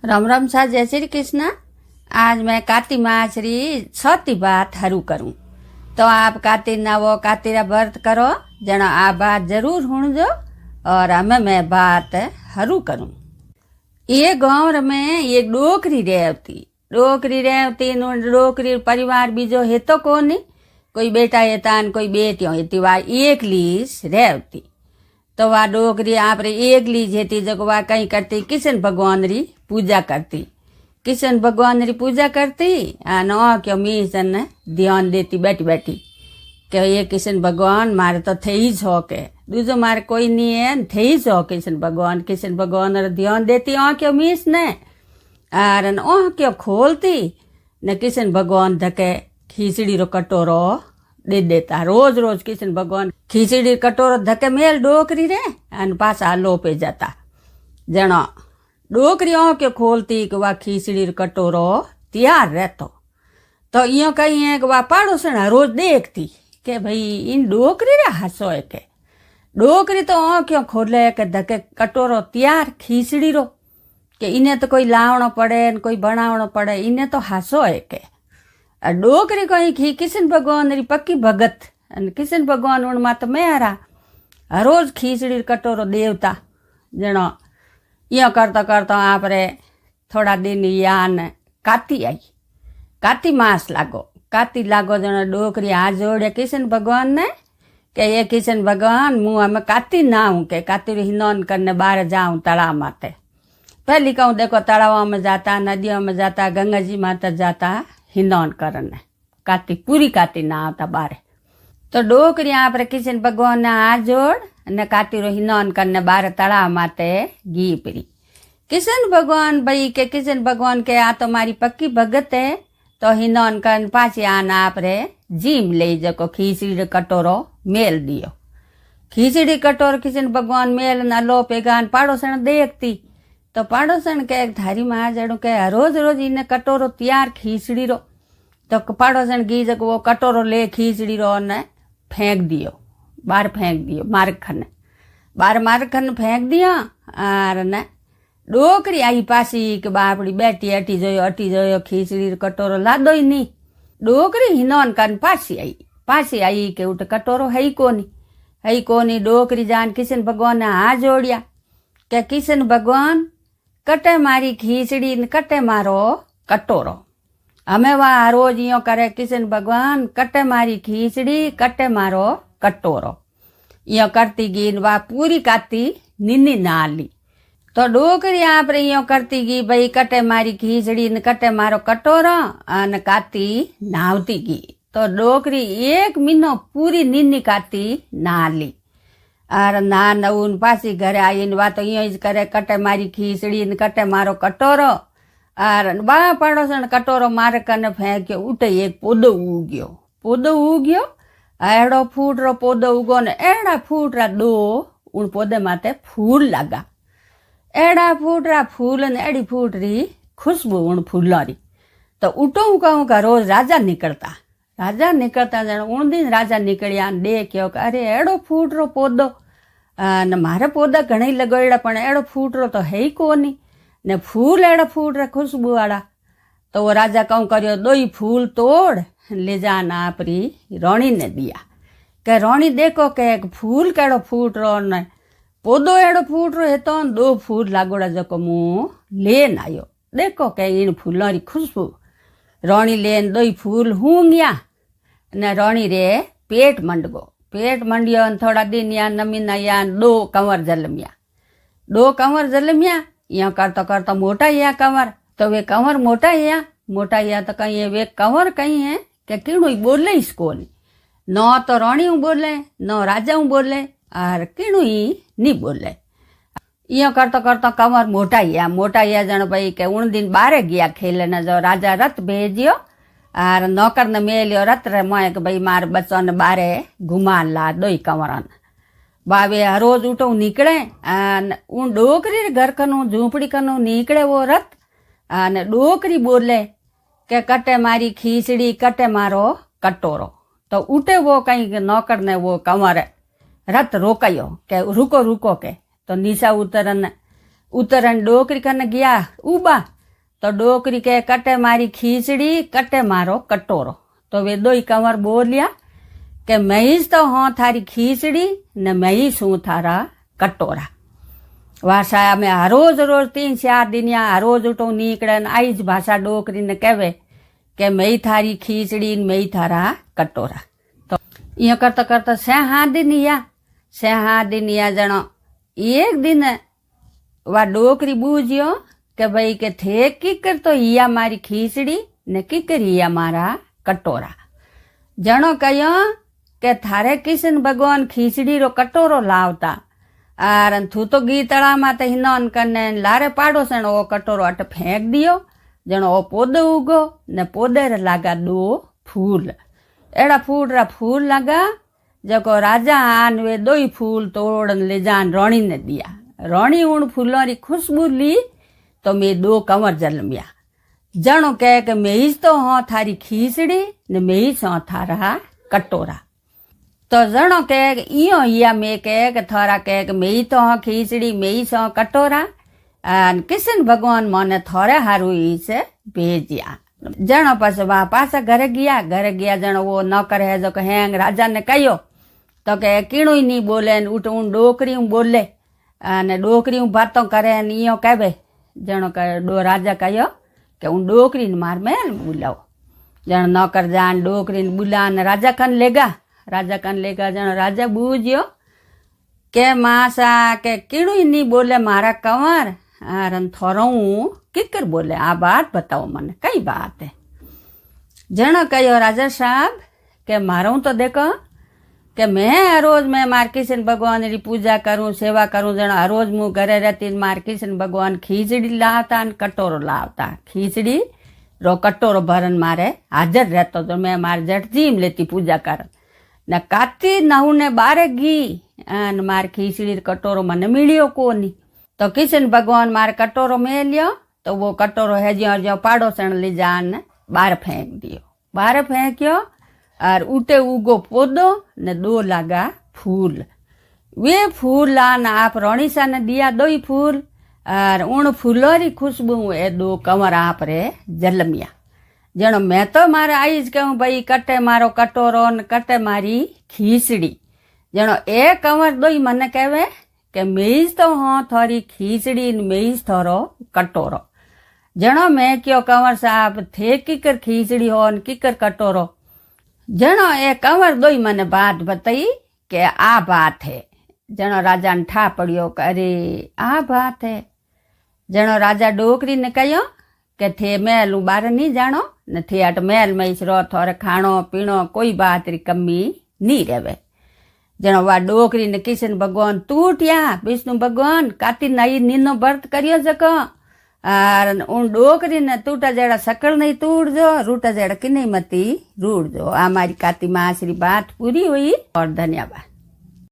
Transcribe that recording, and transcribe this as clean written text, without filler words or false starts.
राम राम सा जय श्री कृष्ण। आज मैं कार्तिक मासरी छठी बात हरू करूं, तो आप कार्तिक ना वो कार्तिक व्रत करो जना आ बात जरूर सुनजो और हमें मैं बात हरू करूं। ये गांव में ये डोकरी रहती डोकरी परिवार बीजो है तो कोनी, कोई बेटा हेता कोई बेटियों हेती, वा एकलीस रहती। तो वा डोकरी आप एकलीज हेती जो वा कहीं करती किशन भगवान री पूजा करती, किशन भगवान री पूजा करती न क्यों मीसन ध्यान देती बैठी बैठी के ये किशन भगवान मारे तो थे ही शौक है, दूजो मारे कोई नहीं है थे ही शौक किशन भगवान रे ध्यान देती क्यों मीस ने आर क्यों खोलती न किशन भगवान धके खीचड़ी रो कटोरो दे देता। रोज रोज किशन भगवान खीचड़ी कटोरो धके मेल डोकरी रे अन पासा लोपे जाता। जनो डोकरी के खोलती कि वा खीचड़ी कटोरो तैयार रहतो, तो यो कही है कि वा पाड़ोसन रोज देखती के भाई इन डोकरी रे हसो है के डोकरी तो क्यों खोले के धके कटोरो तैयार खीचड़ी रो के इन्हें तो कोई लावणो पड़े कोई बनावणो पड़े, इन्हें तो हसो है के डोकरी कही किशन भगवान री पक्की भगत किशन भगवान उन मात मेरा रोज खीचड़ी कटोरो देवता। जनो यो करता करता आप रे थोड़ा दिन यान काती आई, काती मास लागो जनो डोकरी हाथ जोड़े किशन भगवान ने के ये किशन भगवान मुँह हमें काती ना हूँ के काती हिनौन करने बाहर जाऊं तालाब माते। पहली कहूँ देखो तालाबों में जाता, नदियों में जाता, गंगा जी माता जाता हिनौन करने, काती पूरी काती ना आता बाहर। तो डोकरी आप रे किशन भगवान ने हाथ जोड़ ने काती रो हिनौन करने बाहर तालाब माते गी परी। किशन भगवान भाई के किशन भगवान के आ तो मारी पक्की भगत है, तो हिनौन कर पाछी आन आप रे जीम ले जको खीचड़ी कटोरो मेल दियो। खीचड़ी कटोरो किशन भगवान मेल न लो पेगान पाड़ोसन देखती, तो पाड़ोसन के धारी मां जड़ू के रोज रोज इन्हें कटोरो तैयार खीचड़ी रो, तो पाड़ोसन गी जको वो कटोरो ले खीचड़ी रो ने फेंक दियो, बाहर फेंक दियो मार्ग खन फेंक दिया। और न डोकरी आई पासी के बापड़ी बैठी अटी जोयो खीचड़ी कटोरो लादो ही नहीं। डोकरी हिनौन कन पासी आई के उठ कटोरो है ही कोनी। डोकरी जान किशन भगवान ने हाथ जोड़िया के किशन भगवान कटे मारी खीचड़ी न कटे मारो कटोरो। हमें वह रोज यो करे किशन भगवान कटे मारी खीचड़ी कटे मारो कटोरो, यो करती गी वा पूरी काती निन्नी नाली। तो डोकरी आप रे यो करती गी भाई कटे मारी खीचड़ी न कटे मारो कटोरो न काती नावती गी। तो डोकरी एक महीनो पूरी निन्नी काती नाली और ना नऊन पासी घरे आई वा तो यो करे कटे मारी खीचड़ी न कटे मारो कटोरो और बा पड़ोसन कटोरो मार कने फेंक्यो, उठे एक पोदो उग्यो एड़ो फूट रो पोदो उगो ने एड़ा फूट रा दो उन पोदे माते फूल लगा। एड़ा फूट रा फूल ने एड़ी फूट री खुशबू उन फूलों री। तो उठो कहूँ का रोज राजा निकलता जन उन दिन राजा निकलिया देखियो कि अरे एड़ो फूट रो पोदो न मारे पोदा घणई लगोड़ा पण एड़ो फूट रो तो है ही कोनी ने फूल एड़ा फूट रा खुशबू वाला। तो वो राजा कहूँ करियो दो फूल तोड़ ले जाना आपरी रानी ने दिया के रानी देखो के फूल केड़ो फूट रो ने पोदो एड़ो फूट रो है तो दो फूल लागोड़ा जको मुँह लेन आयो, देखो के इन फूलों री खुशबू। रानी लेन दो फूल हूंगिया ने रानी रे पेट मंडियो थोड़ा दिन या नमीना या दो कंवर जलमिया या करता मोटा या कंवर। तो वे कंवर मोटा या तो कहीं वे कंवर कहीं है कि किणु बोले इसको न तो रानी बोले न राजा बोले और किणु नहीं बोले। यो करता कंवर मोटा या जन भाई के उन दिन बारे गया खेलने जो राजा रथ भेजियो और नौकर ने मेलियो रथ रे मोए के भाई मार बच्चों ने बारे घुमान ला दो कंवरन बावे रोज उठो निकले उन डोकरी घर कनु झूंपड़ी कनु निकले वो रथ ने डोकरी बोले के कटे मारी खीचड़ी कटे मारो कटोरो। तो उठे वो कहीं नौकर ने वो कंवर रथ रोकायो के रुको के तो नीचा उतरन उतरन डोकरी कन गया उबा तो डोकरी के कटे मारी खीचड़ी कटे मारो कटोरो। तो वे दो कंवर बोलिया के मैं ही तो हूँ थारी खीचड़ी ने मैं ही हूँ थारा कटोरा। वासाया में हर रोज रोज 3-4 दिन या हर रोज उठो निकले आई ज भाषा डोकरी ने कहे के मैं ही थारी खीचड़ी मैं ही थारा कटोरा। तो यो करता करता 6 दिन या जनो एक दिन वा डोकरी बूझियो के भाई के थे किकर तो हिया मारी खीचड़ी ने किकर हिया मारा कटोरा। जनो कहो के थारे किशन भगवान खीचड़ी रो कटोरो लावता आर थू तो गीतड़ा में तो हिनोन कने लारे पाड़ो से वो कटोरो अट फेंक दियो। जनो वो पोदो उगो ने पोदे रे लागा 2 फूल एड़ा फूल लगा जको राजा आन वे 2 फूल तोड़न ले जान रानी ने दिया। रानी उन फूलों री खुशबू ली तो मैं 2 कंवर जन्मिया। जनो कहे के मैं ही तो हूँ थारी खीचड़ी ने मैं ही हूँ थारा कटोरा। तो जनो कहे इो हिया मैं कहे के थारा कहे के मैं ही तो हूँ खीचड़ी मैं ही हूँ कटोरा। किशन भगवान मने थोड़े हारू ही से भेजिया। जनो पास वहां पासा घर गया जनो वो नौकर है जो कहेंग राजा ने कहो तो कहे कीणु ही नहीं बोले उठ उन डोकरी बोले ने डोकरी बातों करे इो कहे जनो कहे राजा कहो के उन डोकरी मार महल बुलाओ। जनो नौकर जान डोकरी बुला ने राजा कन लेगा जनो राजा बूझियो के मासा के कीणु ही नहीं बोले मारा कंवर आरन थोरो किकर बोले आ बात बताओ मने कई बात है। जनो कहो राजा साहब के मारू तो देखो के मैं रोज मैं मार किशन भगवान री पूजा करूं सेवा करूं। जनो रोज मु घरे रहती मार किशन भगवान खीचड़ी लावता कटोरो लावता खीचड़ी रो कटोरो भरन मारे हाजर रहतो तो मैं मार जटजीम लेती पूजा कर न काती नहू ने 12 गी अन मार खीचड़ी कटोरो मने मिलियो कोनी। तो किशन भगवान मार कटोरो में लियो तो वो कटोरो है जो पाड़ोसन ले जान 12 फेंक दियो। 12 फेंकियो और उठे उगो पोदो ने 2 लगा फूल। वे फूल आन आप रोणीसा ने दिया 2 फूल और उन फूलों री खुशबू ए 2 कंवर आप रे जलमिया। जनो मैं तो मारे आई ज कहूं भाई कटे मारो कटोरो ने कटे मारी खीचड़ी। जनो ए कंवर 2 मने कहे के मैं तो हूँ थोड़ी खीचड़ी मैं थोरो कटोरो। जनो मैं क्यों कंवर साहब थे किकर खीचड़ी हो किकर कटोरो। जनो ए कंवर 2 मने बात बताई के आ बात है। जनो राजा ने ठा पड़ियो अरे आ बात है। जनो राजा डोकरी ने कहो के थे महल बार नहीं जानो न थे अट महल में रो थोड़े खाणो पीणो कोई बात री कमी नहीं रहे। जनो वा डोकरी ने किशन भगवान तूटिया विष्णु भगवान काती नई नीनो व्रत करियो जको और उन डोकरी ने टूटा जड़ा सकल नहीं तूड़ जो रूटा जड़ा कि नहीं मती रूड़ जो। हमारी काती माँ श्री बात पूरी हुई और धन्यवाद।